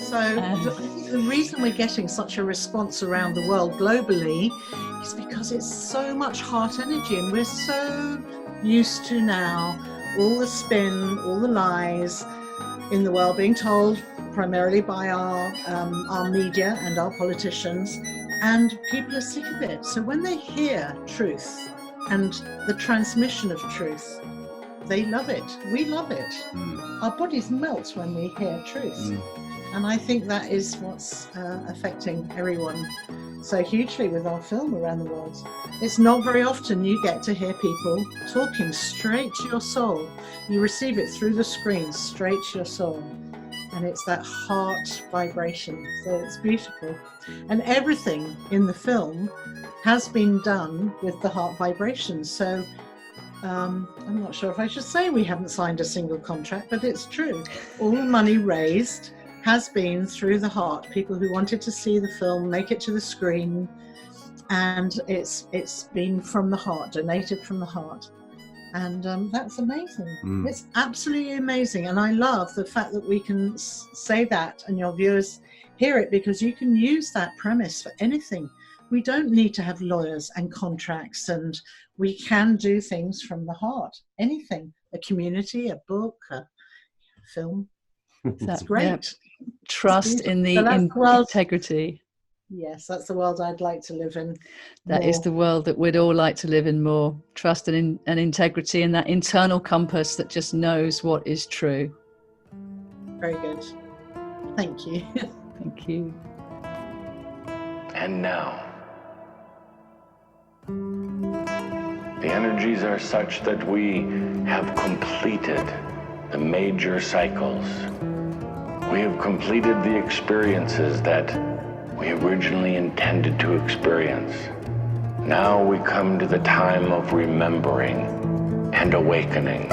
So I think the reason we're getting such a response around the world globally is because it's so much heart energy, and we're so used to now all the spin, all the lies in the world being told primarily by our media and our politicians, and people are sick of it. So when they hear truth and the transmission of truth, they love it. We love it. Our bodies melt when we hear truth. And I think that is what's affecting everyone so hugely with our film around the world. It's not very often you get to hear people talking straight to your soul. You receive it through the screen, straight to your soul. And it's that heart vibration. So it's beautiful. And everything in the film has been done with the heart vibration. So I'm not sure if I should say we haven't signed a single contract, but it's true. All the money raised has been through the heart. People who wanted to see the film make it to the screen, and it's been from the heart, donated from the heart. And that's amazing. It's absolutely amazing. And I love the fact that we can say that and your viewers hear it, because you can use that premise for anything. We don't need to have lawyers and contracts, and we can do things from the heart. Anything, a community, a book, a film. It's great. Yeah. Trust in the integrity. Yes, that's the world I'd like to live in. That is the world that we'd all like to live in more. Trust and integrity, and that internal compass that just knows what is true. Very good. Thank you. Thank you. And now, the energies are such that we have completed the major cycles. We have completed the experiences that we originally intended to experience. Now we come to the time of remembering and awakening.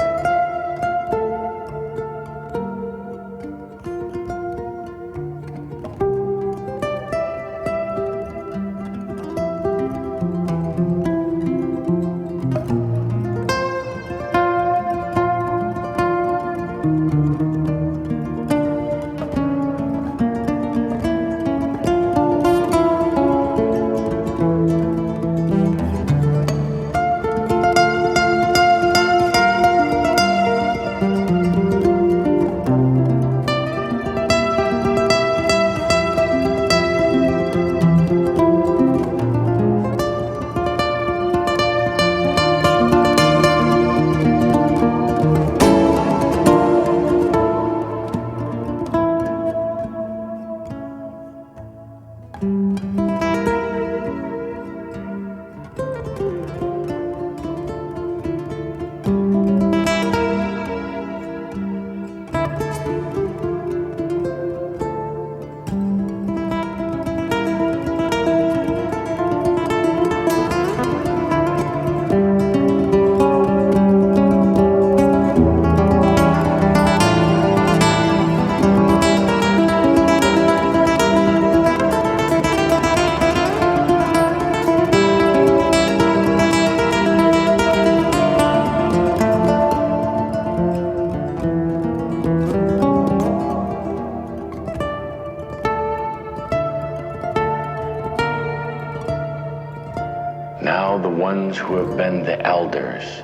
Now the ones who have been the elders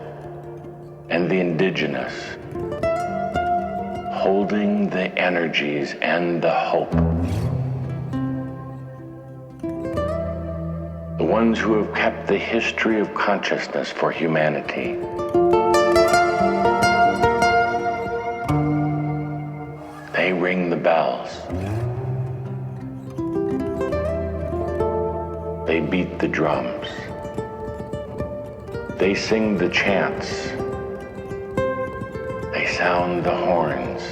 and the indigenous, holding the energies and the hope. The ones who have kept the history of consciousness for humanity. They ring the bells. They beat the drums. They sing the chants. They sound the horns.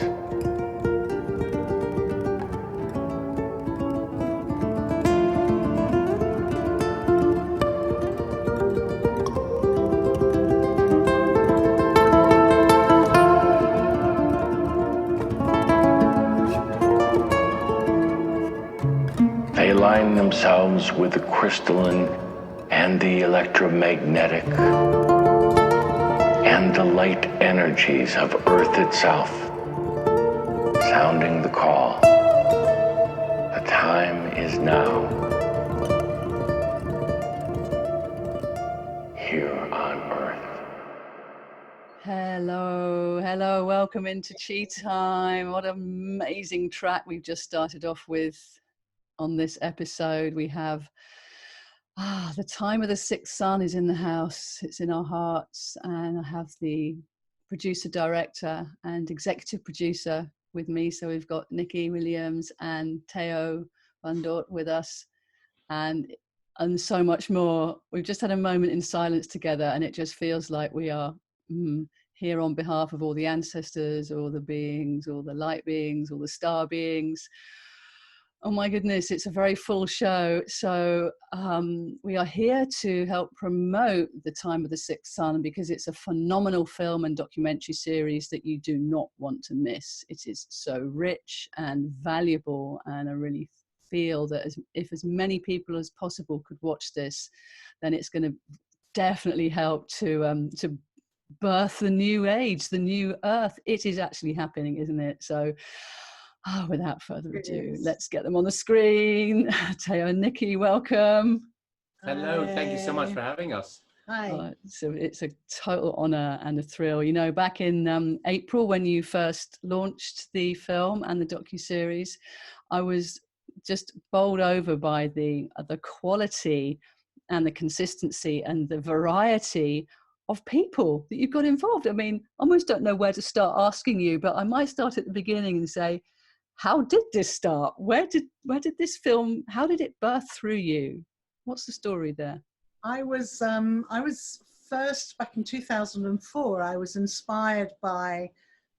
They align themselves with the crystalline and the electromagnetic and the light energies of Earth itself, sounding the call. is now. Here on Earth. Hello, welcome into Chi Time. What an amazing track we've just started off with on this episode. We have the time of the sixth sun is in the house, it's in our hearts, and I have the producer, director, and executive producer with me. So we've got Nikki Williams and Theo van Dort with us, and so much more. We've just had a moment in silence together, and it just feels like we are here on behalf of all the ancestors, all the beings, all the light beings, all the star beings. Oh my goodness, it's a very full show. So we are here to help promote The Time of the Sixth Sun, because it's a phenomenal film and documentary series that you do not want to miss. It is so rich and valuable, and I really feel that if as many people as possible could watch this, then it's going to definitely help to birth the new age, the new Earth. It is actually happening, isn't it? So without further ado, let's get them on the screen. Theo and Nikki, welcome. Hello, thank you so much for having us. Hi. So it's a total honor and a thrill. You know, back in April, when you first launched the film and the docuseries, I was just bowled over by the quality and the consistency and the variety of people that you've got involved. I mean, I almost don't know where to start asking you, but I might start at the beginning and say, how did this start? Where did this film, how did it birth through you? What's the story there? I was first, back in 2004, I was inspired by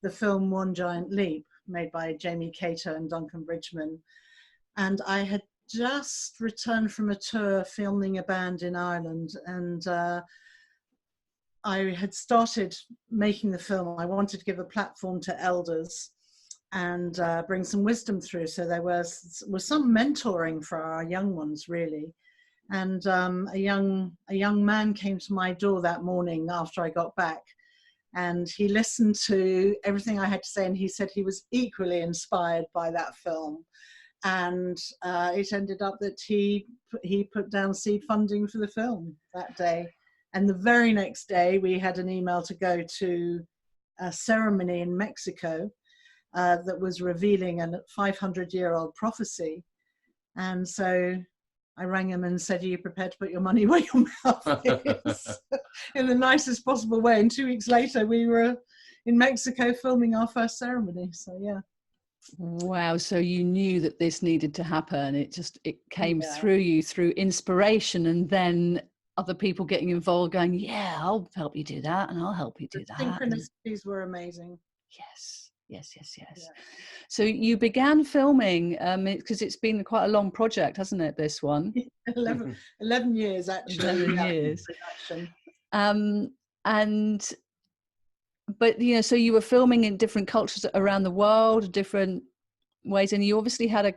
the film One Giant Leap, made by Jamie Catto and Duncan Bridgeman. And I had just returned from a tour filming a band in Ireland, and I had started making the film. I wanted to give a platform to elders and bring some wisdom through. So there was some mentoring for our young ones, really. And a young man came to my door that morning after I got back, and he listened to everything I had to say, and he said he was equally inspired by that film. And it ended up that he put down seed funding for the film that day. And the very next day, we had an email to go to a ceremony in Mexico that was revealing a 500-year-old prophecy. And so I rang him and said, are you prepared to put your money where your mouth is? In the nicest possible way. And 2 weeks later, we were in Mexico filming our first ceremony. So, yeah. Wow. So you knew that this needed to happen. It came through you through inspiration, and then other people getting involved going, yeah, I'll help you do that, and I'll help you do that. Synchronicities were amazing. Yes. Yeah. So you began filming, because it's been quite a long project, hasn't it, this one? 11 years, actually. 11 years. But, you know, so you were filming in different cultures around the world, different ways, and you obviously had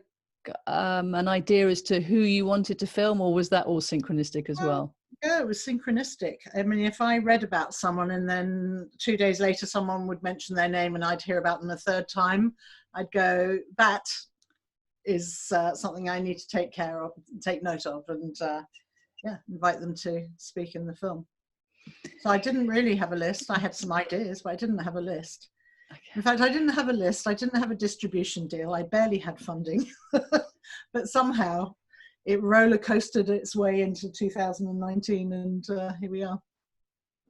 an idea as to who you wanted to film, or was that all synchronistic as well? Yeah, it was synchronistic. I mean, if I read about someone and then 2 days later someone would mention their name and I'd hear about them a third time, I'd go, that is something I need to take note of, and invite them to speak in the film. So I didn't really have a list. I had some ideas, but I didn't have a list. Okay. In fact, I didn't have a list. I didn't have a distribution deal. I barely had funding, but somehow it roller coasted its way into 2019, and here we are.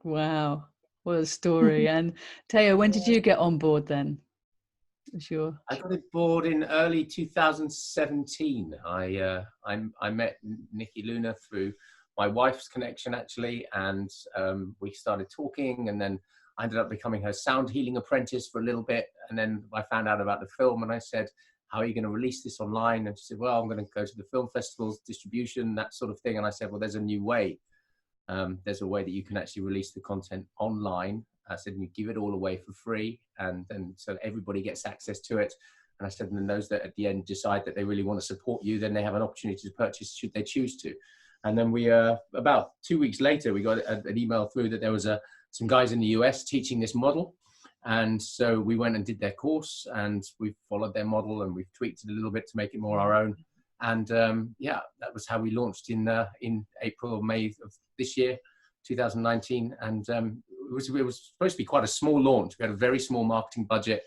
Wow, what a story! And Theo, when did you get on board then? Sure. I got aboard in early 2017. I met Nikki Luna through my wife's connection, actually, and we started talking, and then I ended up becoming her sound healing apprentice for a little bit, and then I found out about the film, and I said, how are you going to release this online? And she said, well, I'm going to go to the film festivals, distribution, that sort of thing. And I said, well, there's a new way. There's a way that you can actually release the content online. I said, you give it all away for free, and then so everybody gets access to it. And I said, and then those that at the end decide that they really want to support you, then they have an opportunity to purchase should they choose to. And then we, about 2 weeks later, we got an email through that there was some guys in the US teaching this model. And so we went and did their course, and we've followed their model, and we've tweaked it a little bit to make it more our own. And yeah, that was how we launched in April or May of this year, 2019. And it was supposed to be quite a small launch. We had a very small marketing budget.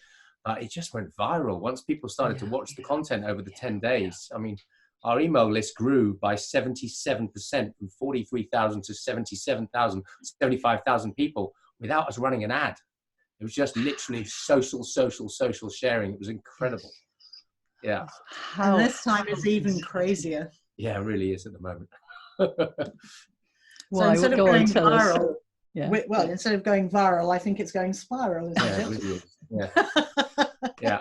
It just went viral once people started to watch the content over the 10 days. I mean, our email list grew by 77%, from 43,000 to 77,000, 75,000 people without us running an ad. It was just literally social sharing. It was incredible. Yeah. And this time is even crazier. Yeah, it really is at the moment. So instead of going viral, yeah. Instead of going viral, I think it's going spiral, isn't it? It really is. Yeah. Yeah.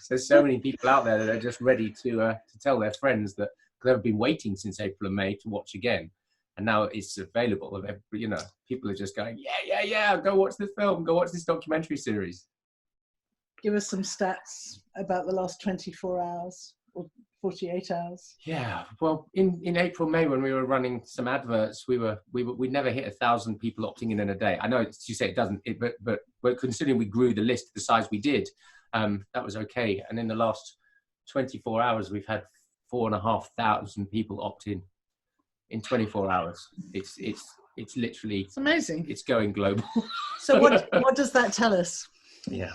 There's so many people out there that are just ready to tell their friends that they've been waiting since April and May to watch again. And now it's available. You know, people are just going, yeah, go watch this film, go watch this documentary series. Give us some stats about the last 24 hours or 48 hours. Yeah, well, in April, May, when we were running some adverts, we never hit 1,000 people opting in a day. I know you say it doesn't, but considering we grew the list the size we did, that was okay. And in the last 24 hours, we've had 4,500 people opt in 24 hours. It's literally, it's amazing. It's going global. So what does that tell us? Yeah.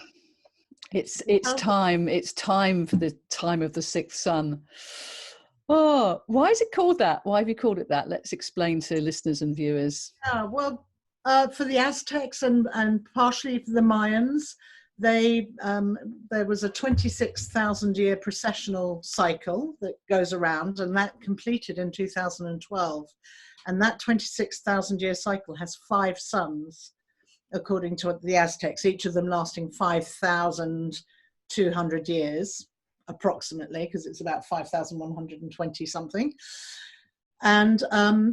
It's time. It's time for the time of the sixth sun. Oh, why is it called that? Why have you called it that? Let's explain to listeners and viewers. Well, for the Aztecs and partially for the Mayans, there was a 26,000 year precessional cycle that goes around, and that completed in 2012. And that 26,000 year cycle has 5 suns, according to the Aztecs, each of them lasting 5,200 years, approximately, because it's about 5,120 something. And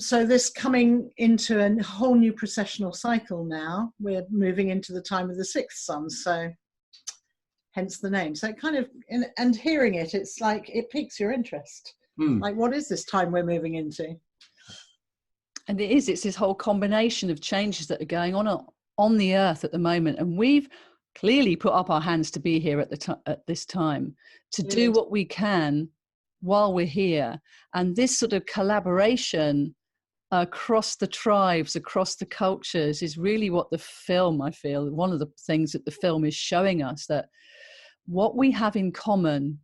so this coming into a whole new precessional cycle now, we're moving into the time of the 6th sun, so hence the name. So it kind of, and hearing it, it's like, it piques your interest. Like, what is this time we're moving into? And it's this whole combination of changes that are going on the earth at the moment, and we've clearly put up our hands to be here at this time to do what we can while we're here. And this sort of collaboration across the tribes, across the cultures, is really what the film, I feel, one of the things that the film is showing us, that what we have in common,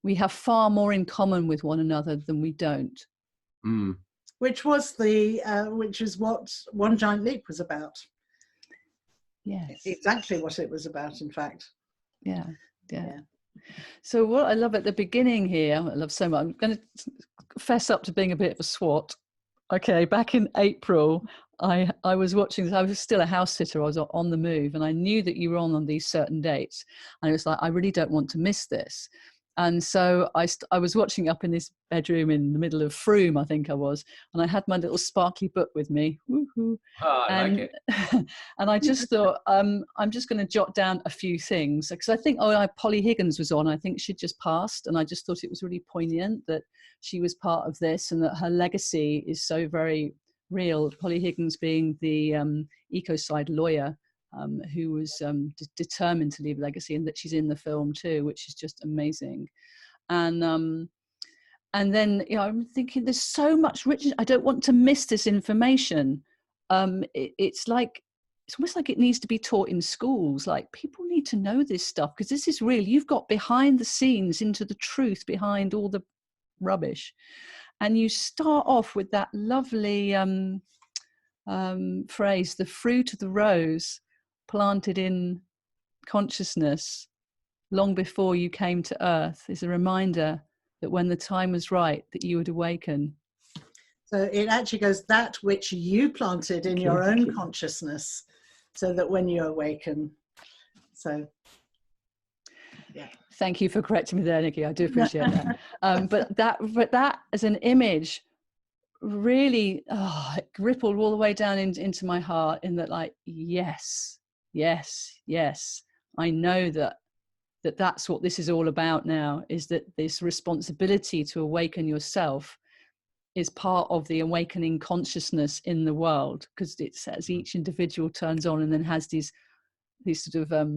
we have far more in common with one another than we don't. Which is what One Giant Leap was about. Yes, exactly what it was about, in fact. Yeah. So what I love at the beginning here, I love so much, I'm going to fess up to being a bit of a swot. Okay, back in April, I was watching this. I was still a house sitter. I was on the move, and I knew that you were on these certain dates. And it was like, I really don't want to miss this. And so I was watching up in this bedroom in the middle of Frome, I think I was, and I had my little sparkly book with me. Woohoo! I like it. And I just thought, I'm just going to jot down a few things, because I think Polly Higgins was on. I think she'd just passed, and I just thought it was really poignant that she was part of this, and that her legacy is so very real. Polly Higgins being the ecocide lawyer, who was determined to leave a legacy, and that she's in the film too, which is just amazing. And then, you know, I'm thinking there's so much richness. I don't want to miss this information. It's almost like it needs to be taught in schools. Like, people need to know this stuff, because this is real. You've got behind the scenes into the truth behind all the rubbish. And you start off with that lovely phrase, the fruit of the rose planted in consciousness long before you came to earth is a reminder that when the time was right, that you would awaken. So it actually goes, that which you planted in your own consciousness, so that when you awaken. So yeah, thank you for correcting me there, Nikki. I do appreciate that. But that as an image really it rippled all the way down into my heart, in that, like, yes, I know that's what this is all about now, is that this responsibility to awaken yourself is part of the awakening consciousness in the world, because it's as each individual turns on and then has these sort of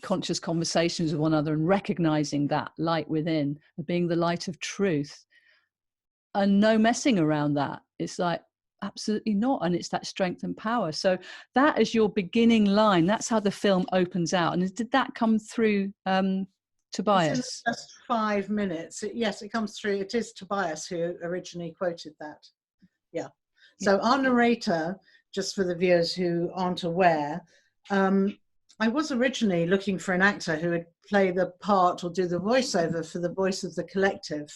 conscious conversations with one another, and recognizing that light within, being the light of truth. and no messing around that. It's like, absolutely not. And it's that strength and power. So that is your beginning line. That's how the film opens out. And did that come through Tobias? It's in just 5 minutes. Yes, it comes through. It is Tobias who originally quoted that. Yeah. So our narrator, just for the viewers who aren't aware, I was originally looking for an actor who would play the part or do the voiceover for the voice of the collective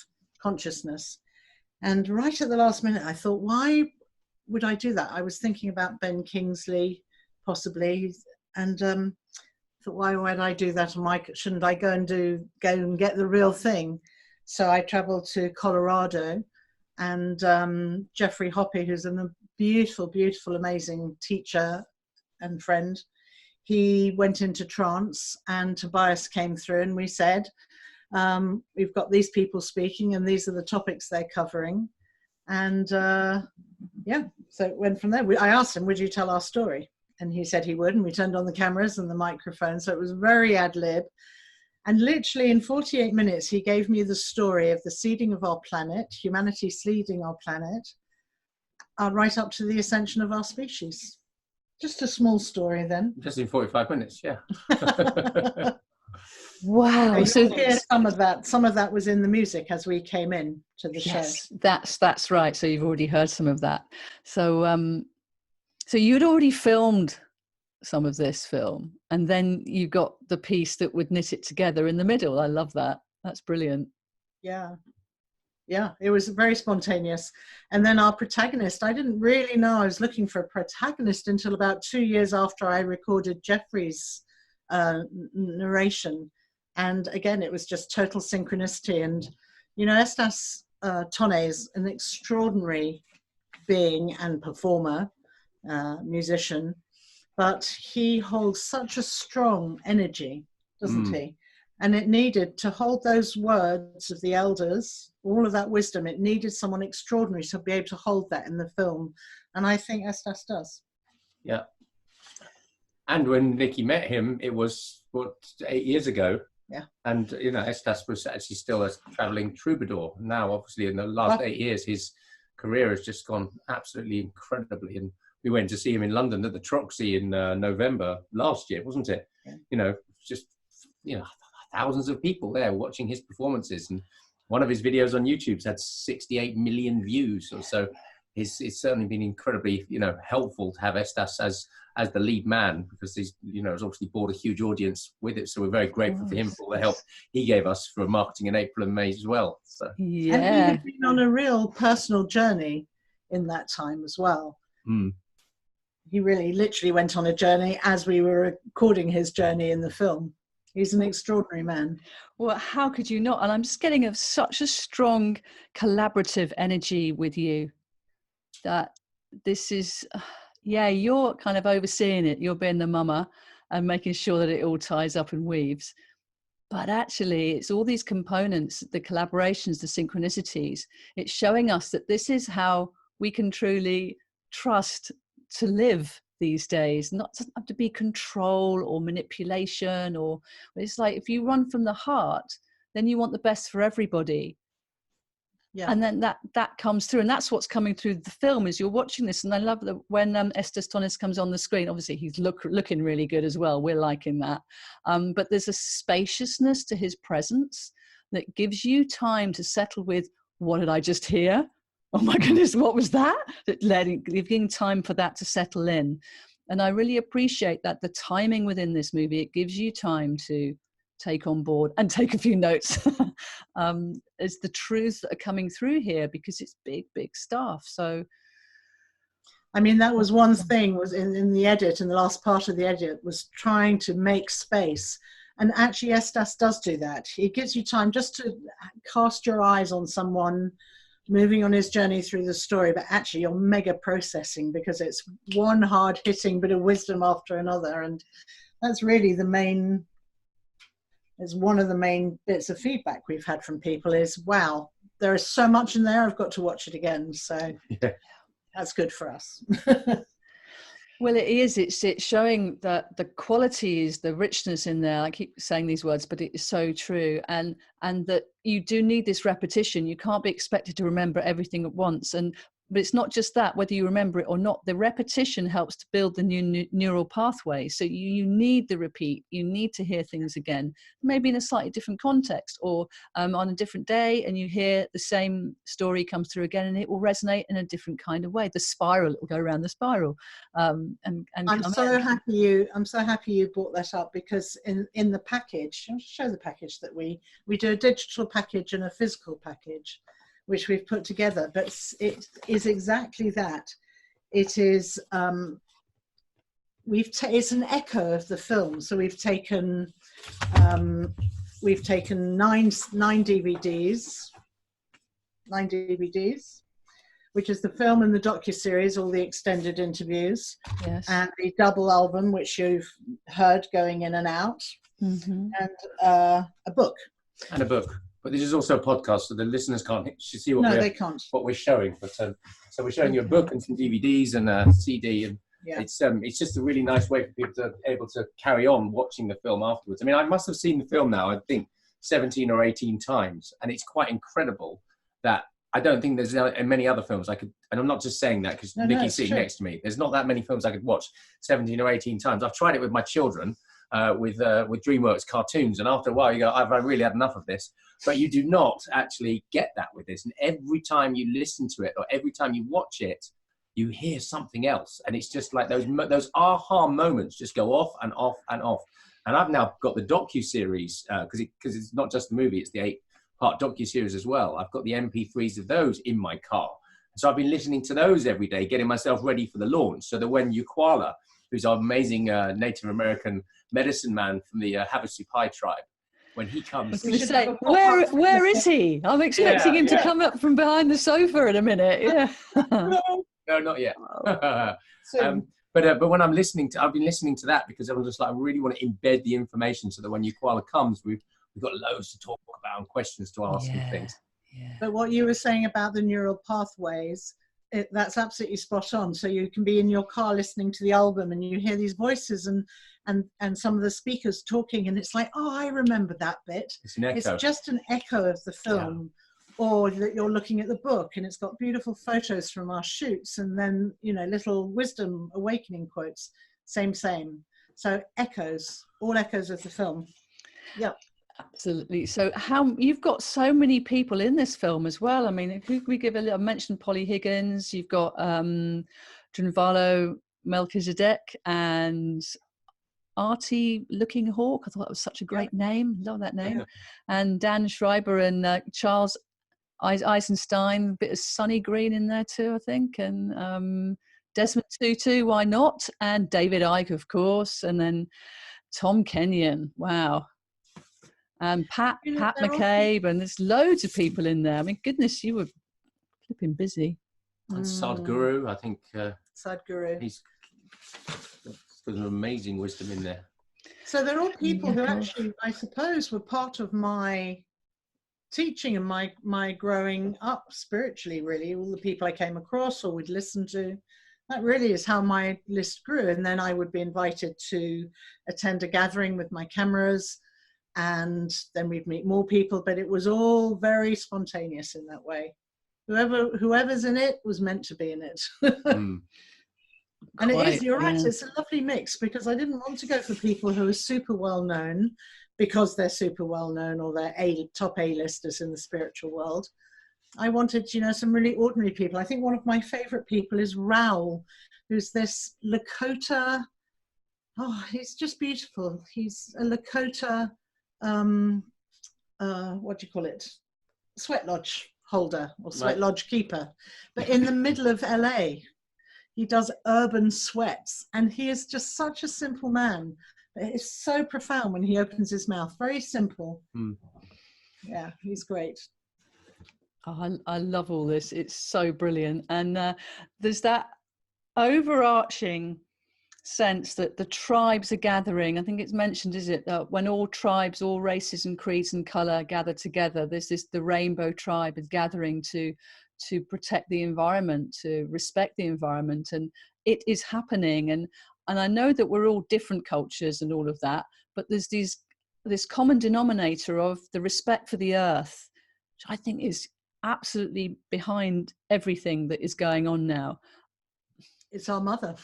consciousness. And right at the last minute, I thought, why would I do that? I was thinking about Ben Kingsley, possibly, and thought, why would I do that? And shouldn't I go and get the real thing? So I travelled to Colorado, and Jeffrey Hoppe, who's a beautiful, beautiful, amazing teacher and friend, he went into trance, and Tobias came through, and we said, we've got these people speaking, and these are the topics they're covering. And yeah, so it went from there. I asked him, would you tell our story? And he said he would, and we turned on the cameras and the microphone. So it was very ad lib. And literally in 48 minutes, he gave me the story of the seeding of our planet, humanity seeding our planet, right up to the ascension of our species. Just a small story then. Just in 45 minutes, yeah. Wow. So hear some of that. Some of that was in the music as we came in to the show. That's right. So you've already heard some of that. So so you'd already filmed some of this film, and then you got the piece that would knit it together in the middle. I love that. That's brilliant. Yeah. Yeah, it was very spontaneous. And then our protagonist, I didn't really know I was looking for a protagonist until about 2 years after I recorded Jeffrey's narration. And again, it was just total synchronicity. And, you know, Estas Tone is an extraordinary being and performer, musician, but he holds such a strong energy, doesn't he? And it needed to hold those words of the elders, all of that wisdom, it needed someone extraordinary to be able to hold that in the film. And I think Estas does. Yeah. And when Nikki met him, it was, 8 years ago? Yeah. And, you know, Estas was actually still a traveling troubadour. Now, obviously, in the last 8 years, his career has just gone absolutely incredibly. And we went to see him in London at the Troxy in November last year, wasn't it? Yeah. You know, just, you know, thousands of people there watching his performances. And one of his videos on YouTube's had 68 million views or so. It's certainly been incredibly, you know, helpful to have Estas as the lead man, because he's, you know, has obviously brought a huge audience with it. So we're very grateful for him for all the help he gave us for marketing in April and May as well. So yeah, and he had been on a real personal journey in that time as well. He really literally went on a journey as we were recording his journey in the film. He's an extraordinary man. Well, how could you not? And I'm just getting such a strong collaborative energy with you, that this is, yeah, you're kind of overseeing it. You're being the mama and making sure that it all ties up and weaves. But actually, it's all these components, the collaborations, the synchronicities. It's showing us that this is how we can truly trust to live these days. Not have to be control or manipulation, or it's like, if you run from the heart, then you want the best for everybody. Yeah. And then that comes through, and that's what's coming through the film as you're watching this. And I love that when Estas Tone comes on the screen, obviously he's looking really good as well. We're liking that. But there's a spaciousness to his presence that gives you time to settle with, what did I just hear? Oh my goodness, what was that? Giving time for that to settle in. And I really appreciate that the timing within this movie, it gives you time to take on board and take a few notes as the truths that are coming through here, because it's big stuff. So I mean, that was one thing, was in the edit, in the last part of the edit, was trying to make space. And actually Estas does do that. It gives you time just to cast your eyes on someone moving on his journey through the story, but actually you're mega processing, because it's one hard hitting bit of wisdom after another. And that's really is one of the main bits of feedback we've had from people is, wow, there is so much in there, I've got to watch it again. So yeah, that's good for us. Well, it is. It's showing that the qualities, the richness in there. I keep saying these words, but it is so true. And that you do need this repetition. You can't be expected to remember everything at once. But it's not just that, whether you remember it or not. The repetition helps to build the new neural pathway. So you need the repeat. You need to hear things again, maybe in a slightly different context, or on a different day, and you hear the same story come through again, and it will resonate in a different kind of way. The spiral, it will go around the spiral. And I'm so happy you brought that up, because in the package, I'll show the package that we do a digital package and a physical package, which we've put together, but it is exactly that. It is, it's an echo of the film. So we've taken 9 DVDs, which is the film and the docuseries, all the extended interviews, yes, and the double album, which you've heard going in and out, mm-hmm. and a book. And a book. But this is also a podcast, so the listeners can't see they can't. What we're showing. But so we're showing you a book and some DVDs and a CD, and yeah. It's just a really nice way for people to be able to carry on watching the film afterwards. I mean, I must have seen the film now, I think 17 or 18 times, and it's quite incredible that I don't think there's many other films I could, and I'm not just saying that because Nikki's sitting next to me. There's not that many films I could watch 17 or 18 times. I've tried it with my children, with DreamWorks cartoons, and after a while you go, I've really had enough of this. But you do not actually get that with this. And every time you listen to it, or every time you watch it, you hear something else, and it's just like those aha moments just go off and off and off. And I've now got the docu-series because it's not just the movie; it's the 8-part docu-series as well. I've got the MP3s of those in my car, so I've been listening to those every day, getting myself ready for the launch, so that when Koala, who's our amazing Native American medicine man from the Havasupai Pai tribe, when he comes, I was say, where is he? I'm expecting him to come up from behind the sofa in a minute. Yeah. No, not yet. But when I've been listening to that because I'm just like, I really want to embed the information so that when Koala comes, we've got loads to talk about and questions to ask and things. Yeah. But what you were saying about the neural pathways, that's absolutely spot on. So you can be in your car listening to the album and you hear these voices and some of the speakers talking, and it's like, oh, I remember that bit. It's an echo. It's just an echo of the film. Yeah. Or that you're looking at the book and it's got beautiful photos from our shoots, and then, little wisdom awakening quotes, same. So echoes, all echoes of the film. Yep. Absolutely. So you've got so many people in this film as well. I mean, who can we give a little, I mentioned Polly Higgins, you've got Junvalo Melchizedek and Artie Looking Hawk. I thought that was such a great name. Love that name. And Dan Schreiber and Charles Eisenstein, a bit of Sunny Green in there too, I think. And Desmond Tutu, why not? And David Icke, of course. And then Tom Kenyon. Wow. And Pat McCabe, and there's loads of people in there. I mean, goodness, you were flipping busy. And Sadhguru, I think. Sadhguru. He's got an amazing wisdom in there. So they're all people who actually, I suppose, were part of my teaching and my growing up spiritually, really. All the people I came across or would listen to. That really is how my list grew. And then I would be invited to attend a gathering with my cameras, and then we'd meet more people, but it was all very spontaneous in that way. Whoever's in it was meant to be in it. And it is, you're right, it's a lovely mix, because I didn't want to go for people who are super well known because they're super well known or they're top A-listers in the spiritual world. I wanted, some really ordinary people. I think one of my favorite people is Raoul, who's this Lakota, he's just beautiful. He's a Lakota, what do you call it? Sweat lodge holder or sweat lodge keeper. But in the middle of LA, he does urban sweats, and he is just such a simple man. It's so profound when he opens his mouth. Very simple. Yeah, he's great. Oh, I love all this. It's so brilliant. And there's that overarching sense that the tribes are gathering. I think it's mentioned, is it, that when all tribes, all races and creeds and colour gather together, the rainbow tribe is gathering to protect the environment, to respect the environment. And it is happening. And I know that we're all different cultures and all of that, but there's this common denominator of the respect for the earth, which I think is absolutely behind everything that is going on now. It's our mother.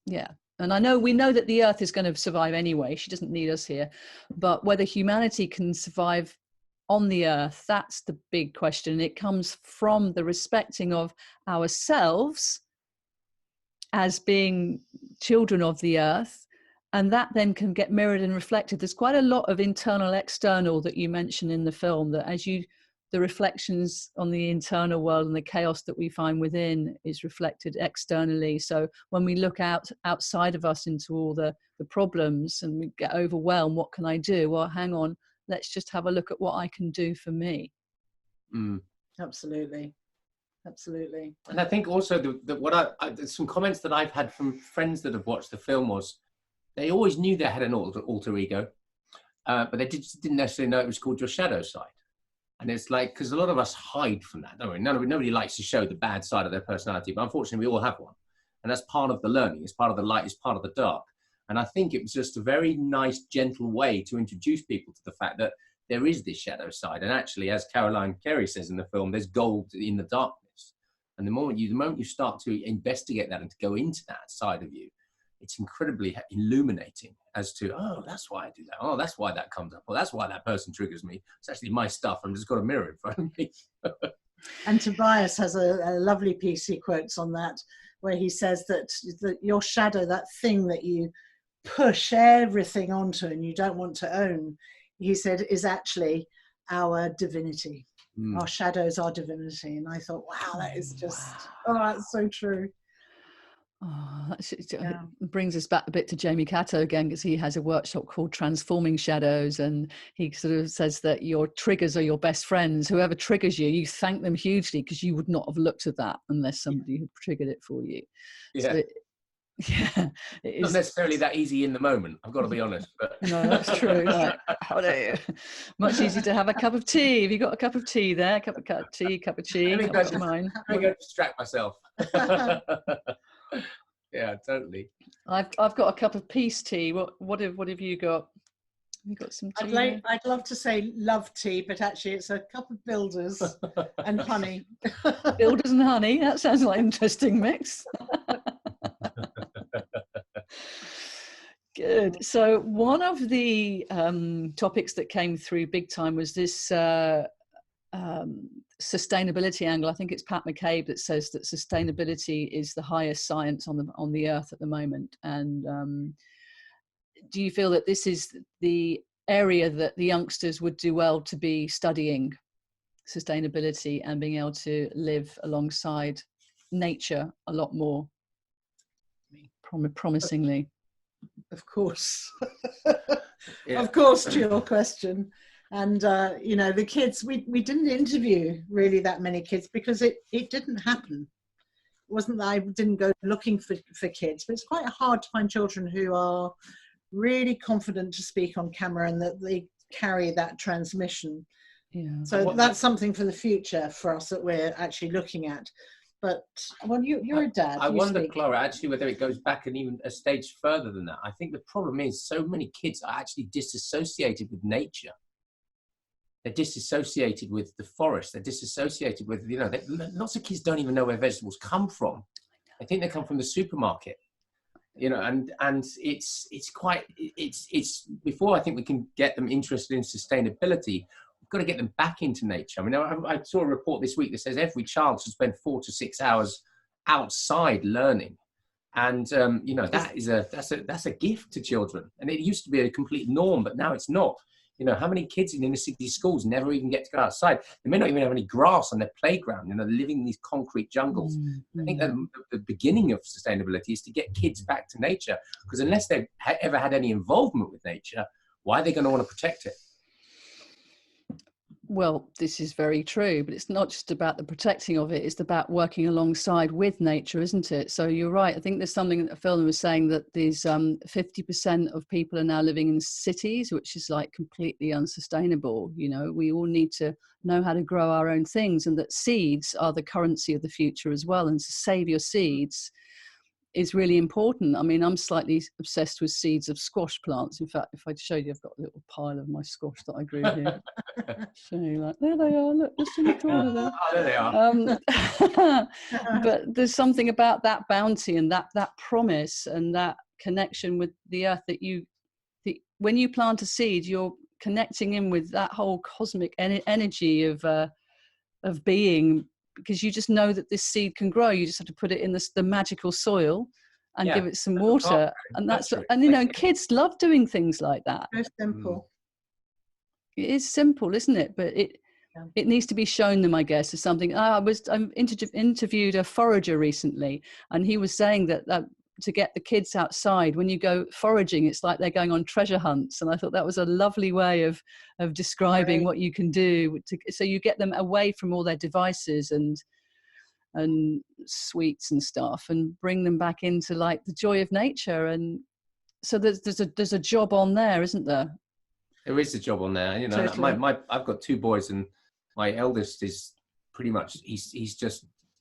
Yeah. And we know that the earth is going to survive anyway. She doesn't need us here. But whether humanity can survive on the earth, that's the big question. It comes from the respecting of ourselves as being children of the earth. And that then can get mirrored and reflected. There's quite a lot of internal, external that you mentioned in the film, that the reflections on the internal world and the chaos that we find within is reflected externally. So when we look outside of us into all the problems and we get overwhelmed, what can I do? Well, hang on, let's just have a look at what I can do for me. Absolutely. Absolutely. And I think also there's some comments that I've had from friends that have watched the film was they always knew they had an alter ego, but they didn't necessarily know it was called your shadow side. And it's like, because a lot of us hide from that, don't we? Nobody likes to show the bad side of their personality, but unfortunately we all have one. And that's part of the learning. It's part of the light, it's part of the dark. And I think it was just a very nice, gentle way to introduce people to the fact that there is this shadow side. And actually, as Caroline Carey says in the film, there's gold in the darkness. And the moment you start to investigate that and to go into that side of you, it's incredibly illuminating as to, oh, that's why I do that. Oh, that's why that comes up. Well, that's why that person triggers me. It's actually my stuff. I've just got a mirror in front of me. And Tobias has a lovely piece he quotes on that, where he says that your shadow, that thing that you push everything onto and you don't want to own, he said, is actually our divinity. Our shadows are divinity. And I thought, wow, that is just, that's so true. Oh, it brings us back a bit to Jamie Catto again, because he has a workshop called Transforming Shadows, and he sort of says that your triggers are your best friends. Whoever triggers you, you thank them hugely, because you would not have looked at that unless somebody had triggered it for you. Yeah. So it is not necessarily that easy in the moment, I've got to be honest. But no, that's true. Like, how do you? Much easier to have a cup of tea. Have you got a cup of tea there? Cup of tea, cup of tea. Let me go distract myself. Yeah, totally. I've got a cup of peace tea. What have you got? You got some tea? I'd love to say love tea, but actually it's a cup of builders and honey. Builders and honey. That sounds like an interesting mix. Good. So one of the topics that came through big time was this sustainability angle. I think it's Pat McCabe that says that sustainability is the highest science on the earth at the moment. And do you feel that this is the area that the youngsters would do well to be studying, sustainability and being able to live alongside nature a lot more promisingly? Of course. Yeah. Of course, to your question. And the kids, we didn't interview really that many kids because it didn't happen. It wasn't that I didn't go looking for kids, but it's quite hard to find children who are really confident to speak on camera and that they carry that transmission. Yeah. So that's something for the future for us that we're actually looking at. But well, you're a dad. I wonder, Clara, actually, whether it goes back and even a stage further than that. I think the problem is so many kids are actually disassociated with nature. They're disassociated with the forest. They're disassociated with, lots of kids don't even know where vegetables come from. I think they come from the supermarket, and it's before I think we can get them interested in sustainability, we've got to get them back into nature. I mean, I saw a report this week that says every child should spend 4 to 6 hours outside learning. And, that's a gift to children. And it used to be a complete norm, but now it's not. How many kids in inner city schools never even get to go outside? They may not even have any grass on their playground, living in these concrete jungles. Mm-hmm. I think that the beginning of sustainability is to get kids back to nature, because unless they've ever had any involvement with nature, why are they going to want to protect it? Well, this is very true, but it's not just about the protecting of it, it's about working alongside with nature, isn't it? So you're right. I think there's something that Phil was saying, that there's 50% of people are now living in cities, which is like completely unsustainable. We all need to know how to grow our own things, and that seeds are the currency of the future as well. And to save your seeds, is really important. I mean, I'm slightly obsessed with seeds of squash plants. In fact, if I showed you, I've got a little pile of my squash that I grew here. Show you, like, there they are, look, just in the corner there. Oh, there they are. But there's something about that bounty and that promise and that connection with the earth that when you plant a seed, you're connecting in with that whole cosmic energy of being, because you just know that this seed can grow. You just have to put it in the magical soil and give it some water. And kids love doing things like that. Very simple. It is simple, isn't it? But it needs to be shown them, I guess, as something. I interviewed a forager recently, and he was saying that to get the kids outside, when you go foraging, it's like they're going on treasure hunts. And I thought that was a lovely way of describing what you can do so you get them away from all their devices and sweets and stuff, and bring them back into like the joy of nature. And so there's a job on there, isn't there? There is a job on there. You know, totally. I've got 2 boys, and my eldest is pretty much he's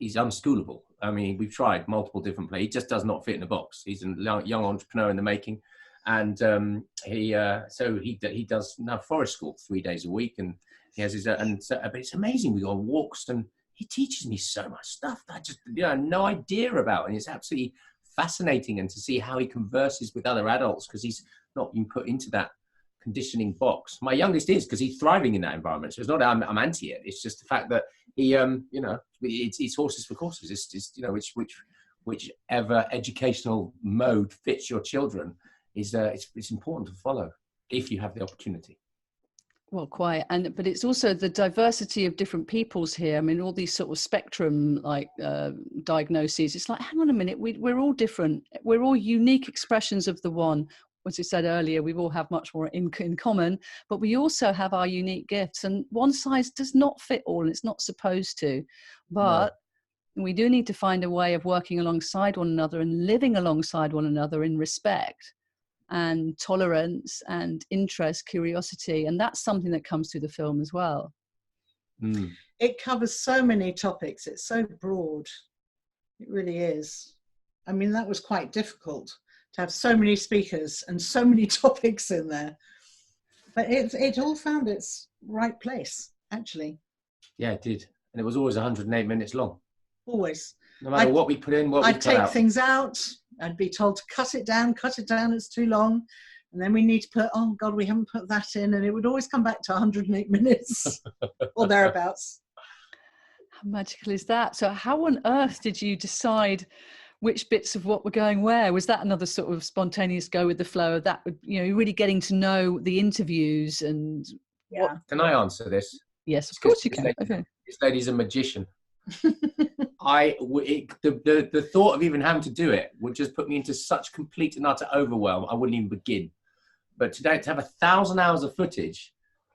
unschoolable. I mean, we've tried multiple different places. He just does not fit in a box. He's a young entrepreneur in the making, and he does now forest school 3 days a week, and he has his but it's amazing. We go on walks, and he teaches me so much stuff that I just had no idea about, and it's absolutely fascinating. And to see how he converses with other adults, because he's not been put into that conditioning box. My youngest is, because he's thriving in that environment. So it's not that I'm anti it. It's just the fact that he, it's horses for courses. It's whichever educational mode fits your children is it's important to follow if you have the opportunity. Well, quite. But it's also the diversity of different peoples here. I mean, all these sort of spectrum like diagnoses. It's like, hang on a minute, we're all different. We're all unique expressions of the one. As you said earlier, we all have much more in common, but we also have our unique gifts, and one size does not fit all, and it's not supposed to. But we do need to find a way of working alongside one another and living alongside one another in respect and tolerance and interest, curiosity. And that's something that comes through the film as well. It covers so many topics. It's so broad. It really is. I mean, that was quite difficult to have so many speakers and so many topics in there. But it all found its right place, actually. Yeah, it did. And it was always 108 minutes long. Always. No matter what we put in, what we cut out. I'd take things out. I'd be told to cut it down, it's too long. And then we need to put, oh God, we haven't put that in. And it would always come back to 108 minutes or thereabouts. How magical is that? So how on earth did you decide which bits of what were going where? Was that another sort of spontaneous go with the flow of that, really getting to know the interviews and what? Can I answer this? Yes, of course you can. Okay. This lady's a magician. The thought of even having to do it would just put me into such complete and utter overwhelm. I wouldn't even begin. But today, to have 1,000 hours of footage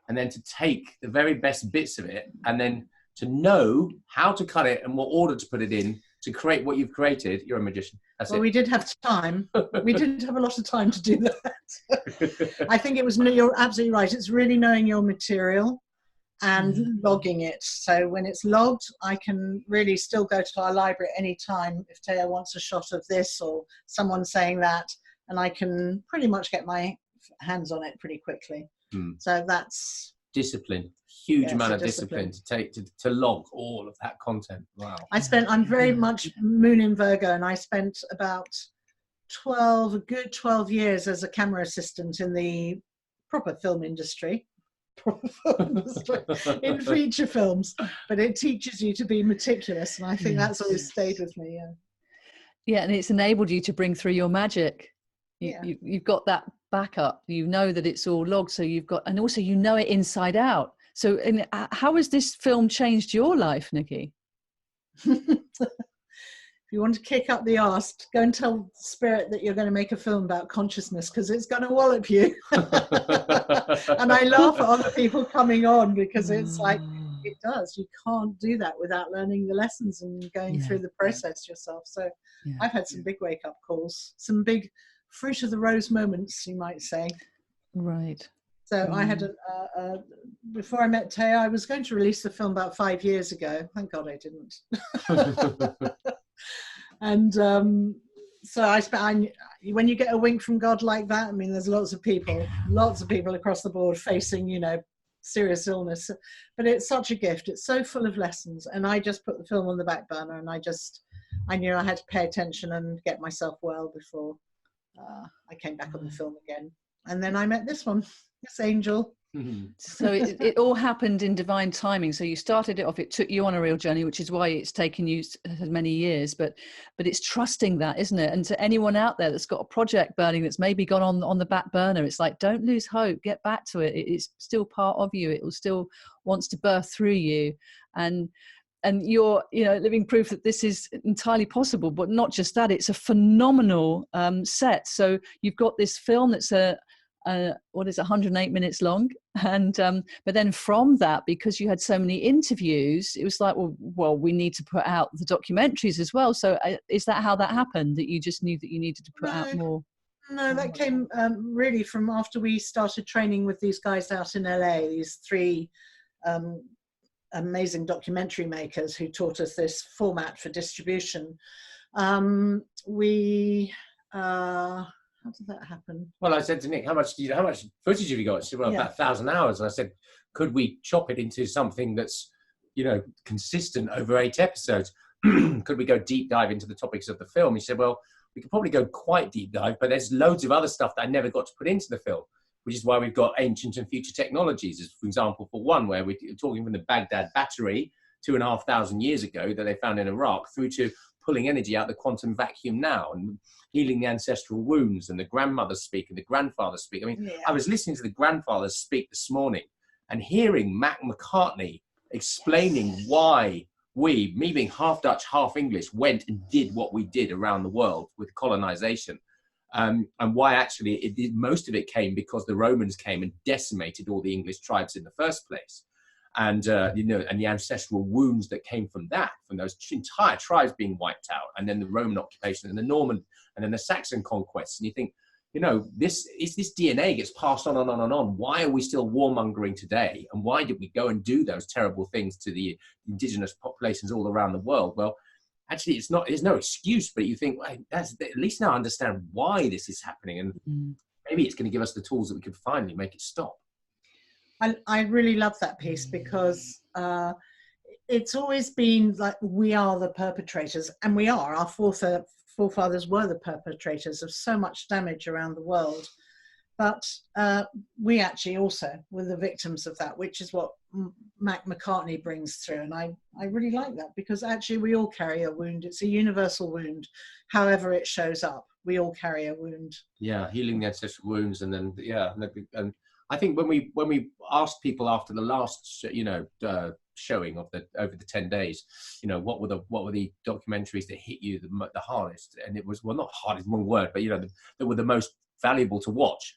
and then to take the very best bits of it and then to know how to cut it and what order to put it in to create what you've created, you're a magician. That's it. We did have time. We didn't have a lot of time to do that. I think you're absolutely right. It's really knowing your material and logging it. So when it's logged, I can really still go to our library at any time if Theo wants a shot of this or someone saying that, and I can pretty much get my hands on it pretty quickly. So that's discipline. Huge amount of discipline to take to log all of that content. Wow. I'm very much Moon in Virgo, and I spent about a good 12 years as a camera assistant in the proper film industry in feature films, but it teaches you to be meticulous, and I think that's always stayed with me. Yeah, and it's enabled you to bring through your magic. You've got that backup. You know that it's all logged, so you've got, and also you know it inside out. So, how has this film changed your life, Nikki? If you want to kick up the arse, go and tell Spirit that you're going to make a film about consciousness, because it's going to wallop you. And I laugh at other people coming on, because it's like, it does. You can't do that without learning the lessons and going through the process yourself. So I've had some big wake-up calls, some big fruit of the rose moments, you might say. Right. So I had before I met Theo, I was going to release the film about 5 years ago. Thank God I didn't. And So when you get a wink from God like that, I mean, there's lots of people across the board facing, you know, serious illness, but it's such a gift. It's so full of lessons, and I just put the film on the back burner, and I knew I had to pay attention and get myself well before I came back on the film again. And then I met this one, this angel. So it all happened in divine timing. So you started it off, it took you on a real journey, which is why it's taken you many years, but it's trusting that, isn't it? And to anyone out there that's got a project burning that's maybe gone on the back burner, it's like, don't lose hope, get back to it. It's still part of you. It will still wants to birth through you. And you're, you know, living proof that this is entirely possible. But not just that, it's a phenomenal set. So you've got this film that's 108 minutes long, and but then from that, because you had so many interviews, it was like, well, we need to put out the documentaries as well. So is that how that happened, that you just knew that you needed to put out more? No, that came really from after we started training with these guys out in LA, these three amazing documentary makers who taught us this format for distribution. How did that happen? Well, I said to Nick, how much footage have you got? She said, well, about 1,000 hours. And I said, could we chop it into something that's, you know, consistent over 8 episodes? Could we go deep dive into the topics of the film? He said, well, we could probably go quite deep dive, but there's loads of other stuff that I never got to put into the film, which is why we've got ancient and future technologies, as for example, for one, where we're talking from the Baghdad battery 2,500 years ago that they found in Iraq, through to pulling energy out the quantum vacuum now, and healing the ancestral wounds, and the grandmothers speak and the grandfathers speak. I mean, I was listening to the grandfathers speak this morning and hearing Mac McCartney explaining why me being half Dutch, half English, went and did what we did around the world with colonization. And why actually most of it came because the Romans came and decimated all the English tribes in the first place. And, you know, and the ancestral wounds that came from that, from those entire tribes being wiped out, and then the Roman occupation and the Norman, and then the Saxon conquests. And you think, you know, this DNA gets passed on and on and on. Why are we still warmongering today? And why did we go and do those terrible things to the indigenous populations all around the world? Well, actually, there's no excuse, but you think, well, at least now I understand why this is happening. And maybe it's going to give us the tools that we can finally make it stop. I really love that piece because it's always been like we are the perpetrators, and we are. Our forefathers were the perpetrators of so much damage around the world. But we actually also were the victims of that, which is what Mac McCartney brings through. And I really like that because actually we all carry a wound. It's a universal wound, however it shows up. We all carry a wound. Yeah, healing the ancestral wounds. And then, and I think when we asked people after the last, showing of over the 10 days, you know, what were the documentaries that hit you the hardest? And it was, well, not hardest, wrong word, but, you know, that were the most valuable to watch.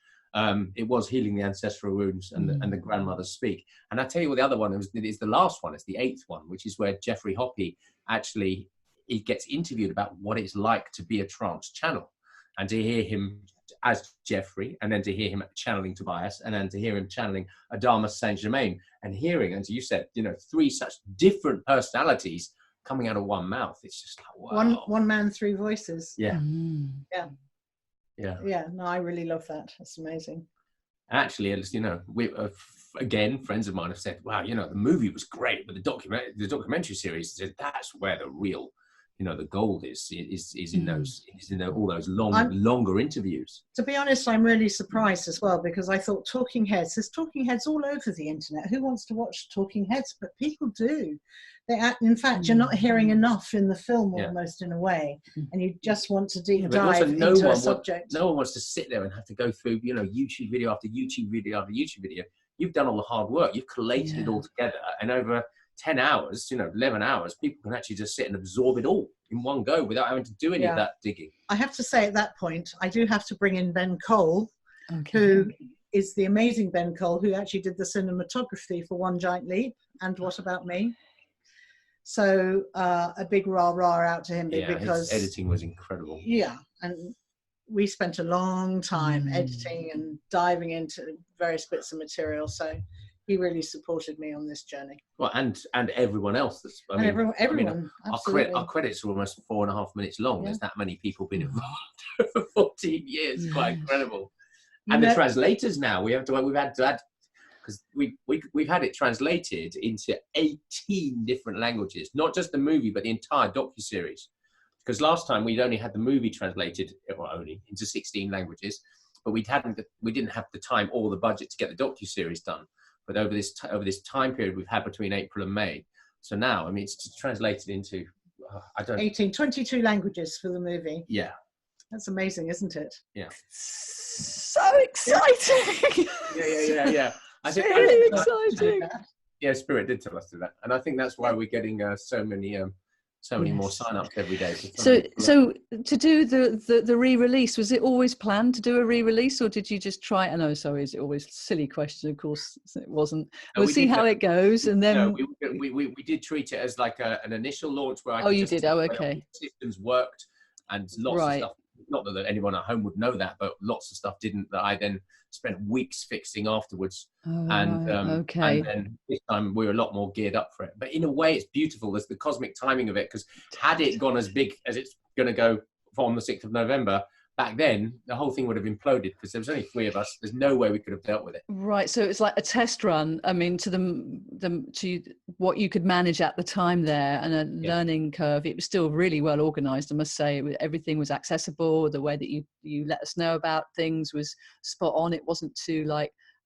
It was healing the ancestral wounds and the grandmothers speak. And I tell you what, the other one is the last one. It's the 8th one, which is where Jeffrey Hoppe actually he gets interviewed about what it's like to be a trance channel, and to hear him as Jeffrey, and then to hear him channeling Tobias, and then to hear him channeling Adama Saint-Germain, and hearing, as you said, you know, 3 such different personalities coming out of one mouth. It's just like, wow. One man, 3 voices. Yeah. Yeah. No, I really love that. That's amazing. Actually, you know, we again, friends of mine have said, wow, you know, the movie was great, but the documentary series, that's where the real, you know, the gold is in all those longer interviews. To be honest, I'm really surprised as well, because I thought there's talking heads all over the internet. Who wants to watch talking heads? But people do. In fact, you're not hearing enough in the film, almost, in a way, and you just want to deep dive into a subject. No one wants to sit there and have to go through, you know, YouTube video after YouTube video after YouTube video. You've done all the hard work. You've collated it all together, and over 10 hours, you know, 11 hours, people can actually just sit and absorb it all in one go without having to do any of that digging. I have to say, at that point, I do have to bring in Ben Cole, who is the amazing Ben Cole, who actually did the cinematography for One Giant Leap and What About Me. So a big rah-rah out to him, because his editing was incredible. Yeah, and we spent a long time editing and diving into various bits of material. So he really supported me on this journey. Well, and everyone else. That's Everyone, absolutely. Our credits are almost 4.5 minutes long. Yeah. There's that many people been involved for 14 years. Yes. Quite incredible. And the translators now we've had to add, because we've had it translated into 18 different languages, not just the movie but the entire docuseries. Because last time we'd only had the movie translated, well, only into 16 languages, but we didn't have the time or the budget to get the docuseries done. But over this time period we've had between April and May, so now it's translated into 22 languages for the movie. Yeah, that's amazing, isn't it? Yeah, so exciting. yeah. It's really exciting. Yeah, Spirit did tell us to do that, and I think that's why we're getting so many more sign-ups every day. So to do the re-release, was it always planned to do a re-release, or did you just try? I know, sorry, is it always a silly question? Of course, it wasn't. We'll see how it goes, and then we did treat it as like an initial launch where okay. Systems worked, and lots of stuff. Not that anyone at home would know that, but lots of stuff didn't. That I then spent weeks fixing afterwards. And then this time we were a lot more geared up for it. But in a way, it's beautiful. There's the cosmic timing of it, because had it gone as big as it's going to go from the 6th of November, back then the whole thing would have imploded, because there was only 3 of us. There's no way we could have dealt with it. Right. So it's like a test run. I mean, to what you could manage at the time there, and a learning curve. It was still really well organized, I must say. Everything was accessible. The way that you let us know about things was spot on. It wasn't too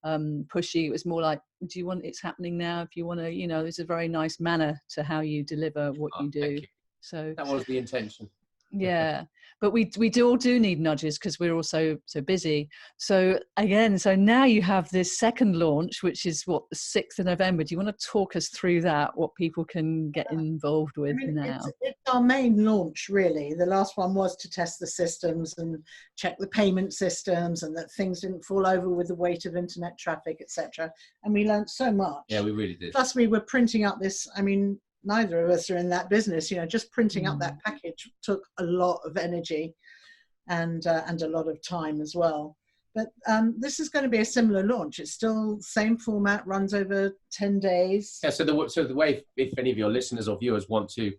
pushy. It was more like, do you want it's happening now? If you want to, there's a very nice manner to how you deliver what you do. Thank you. So that was the intention. Yeah, but we all do need nudges, because we're all so busy. So now you have this second launch, which is the 6th of November. Do you want to talk us through that, what people can get involved with now? It's our main launch, really. The last one was to test the systems and check the payment systems, and that things didn't fall over with the weight of internet traffic, etc. And we learned so much. Yeah, we really did. Plus we were printing up this, neither of us are in that business, just printing up that package took a lot of energy and a lot of time as well. But this is going to be a similar launch. It's still same format, runs over 10 days. Yeah. So the way, if any of your listeners or viewers want to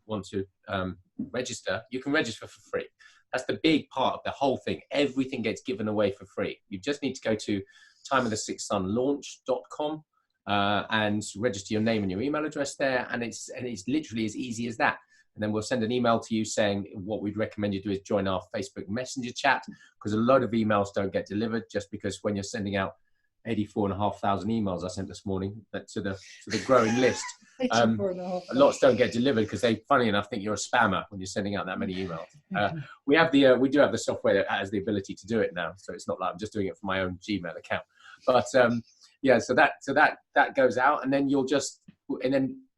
register, you can register for free. That's the big part of the whole thing. Everything gets given away for free. You just need to go to timeofthesixthsunlaunch.com. And register your name and your email address there, and it's literally as easy as that. And then we'll send an email to you saying what we'd recommend you do is join our Facebook Messenger chat, because a lot of emails don't get delivered, just because when you're sending out 84,500 emails I sent this morning to the growing list, lots don't get delivered because they, funny enough, think you're a spammer when you're sending out that many emails. We do have the software that has the ability to do it now, so it's not like I'm just doing it for my own Gmail account. But so that goes out, and then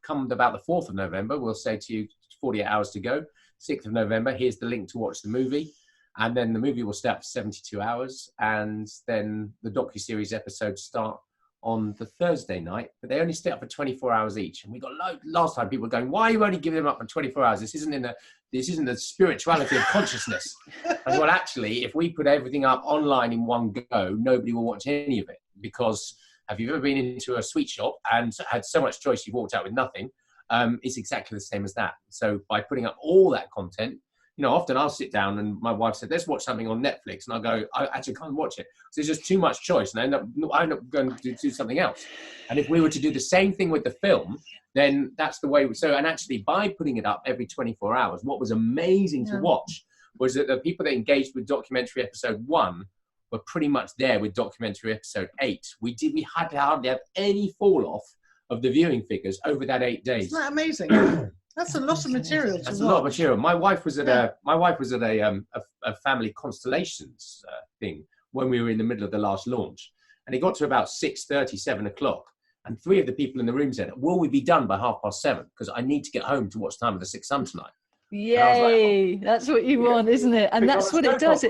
come about the 4th of November, we'll say to you 48 hours to go. 6th of November, here's the link to watch the movie, and then the movie will start for 72 hours, and then the docuseries episodes start on the Thursday night, but they only stay up for 24 hours each. And we got last time people were going, why are you only giving them up for 24 hours? This isn't the spirituality of consciousness. And well, actually, if we put everything up online in one go, nobody will watch any of it, because have you ever been into a sweet shop and had so much choice you walked out with nothing? It's exactly the same as that. So by putting up all that content, often I'll sit down and my wife said, let's watch something on Netflix. And I'll go, I actually can't watch it. So there's just too much choice. And I end up going to do something else. And if we were to do the same thing with the film, then that's the way. And actually by putting it up every 24 hours, what was amazing to watch was that the people that engaged with documentary episode 1 were pretty much there with documentary episode 8. We had to hardly have any fall off of the viewing figures over that 8 days. Isn't that amazing? That's a lot of material. That's a lot of material. My wife was at a family constellations thing when we were in the middle of the last launch, and it got to about 6:30, 7 o'clock, and 3 of the people in the room said, "Will we be done by 7:30? Because I need to get home to watch Time of the Sixth Sun tonight." Yay! Like, that's what you want, isn't it? And that's what it does.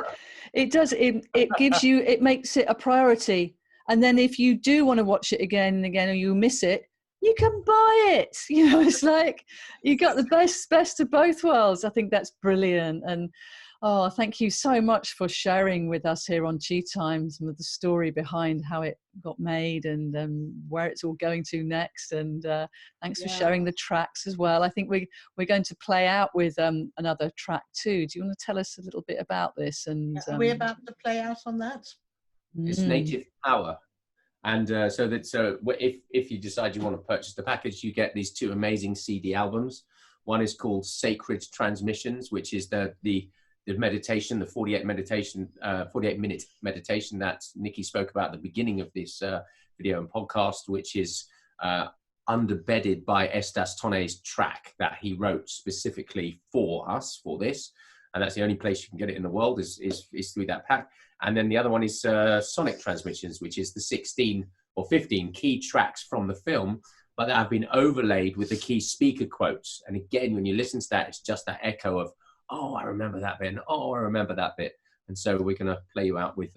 It gives you, it makes it a priority. And then if you do want to watch it again and again, or you miss it, you can buy it. It's like you got the best of both worlds. I think that's brilliant. And Oh, thank you so much for sharing with us here on Chi Time some of the story behind how it got made and where it's all going to next. And thanks for sharing the tracks as well. I think we're going to play out with another track too. Do you want to tell us a little bit about this? And are we about to play out on that? It's Native Power. And so if you decide you want to purchase the package, you get these 2 amazing CD albums. One is called Sacred Transmissions, which is the meditation, the 48-minute meditation that Nikki spoke about at the beginning of this video and podcast, which is underbedded by Estas Tonne's track that he wrote specifically for us for this. And that's the only place you can get it in the world is through that pack. And then the other one is Sonic Transmissions, which is the 16 or 15 key tracks from the film, but that have been overlaid with the key speaker quotes. And again, when you listen to that, it's just that echo of, oh, I remember that bit, and oh, I remember that bit. And so we're going to play you out with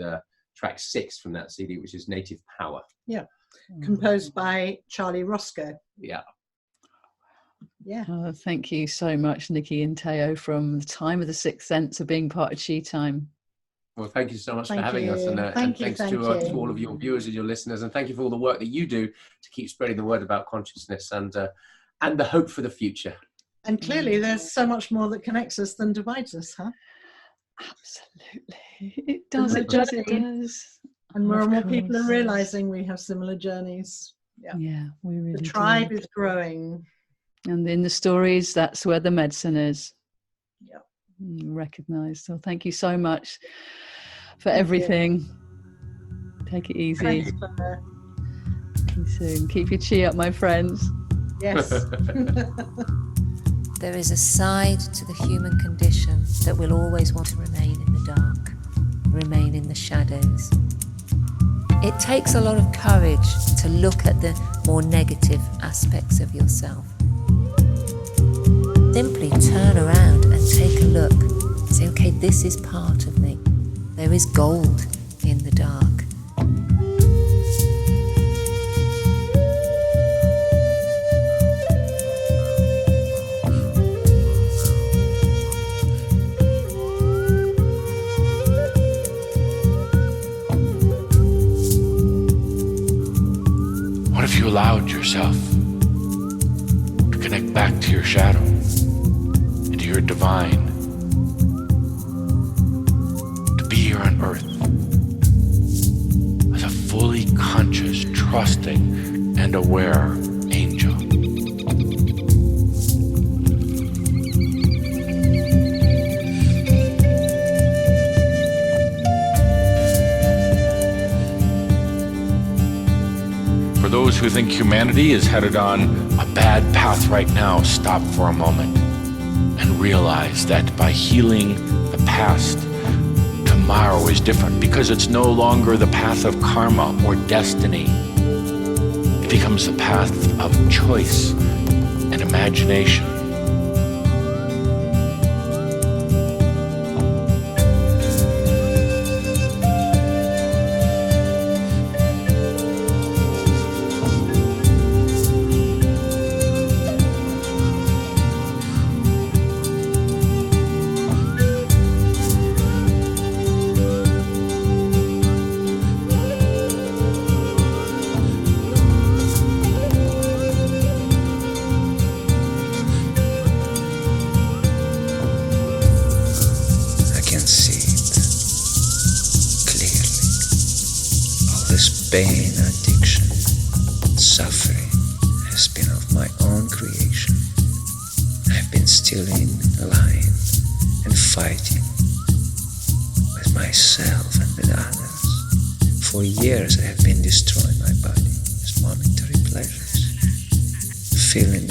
track 6 from that CD, which is Native Power. Yeah, composed by Charlie Roscoe. Yeah. Yeah. Oh, thank you so much, Nikki and Theo, from the time of the Sixth Sense of being part of Chi Time. Well, thank you so much for having us, and thanks to all of your viewers and your listeners, and thank you for all the work that you do to keep spreading the word about consciousness and the hope for the future. And clearly there's so much more that connects us than divides us, huh? Absolutely. It does, it does. And more and more people are realizing we have similar journeys. Yeah, we really do. The tribe is growing. And in the stories, that's where the medicine is. Yeah. Recognized. So thank you so much for everything. Take it easy. Thanks, See you soon. Keep your chi up, my friends. Yes. There is a side to the human condition that will always want to remain in the dark, remain in the shadows. It takes a lot of courage to look at the more negative aspects of yourself. Simply turn around and take a look. Say, okay, this is part of me. There is gold in the dark. What if you allowed yourself to connect back to your shadow, into your divine, to be here on earth as a fully conscious, trusting, and aware angel? For those who think humanity is headed on a bad path right now, stop for a moment and realize that by healing the past, tomorrow is different, because it's no longer the path of karma or destiny. It becomes the path of choice and imagination. Pain, addiction, suffering has been of my own creation. I've been stealing, lying, and fighting with myself and with others. For years I have been destroying my body with momentary pleasures, feeling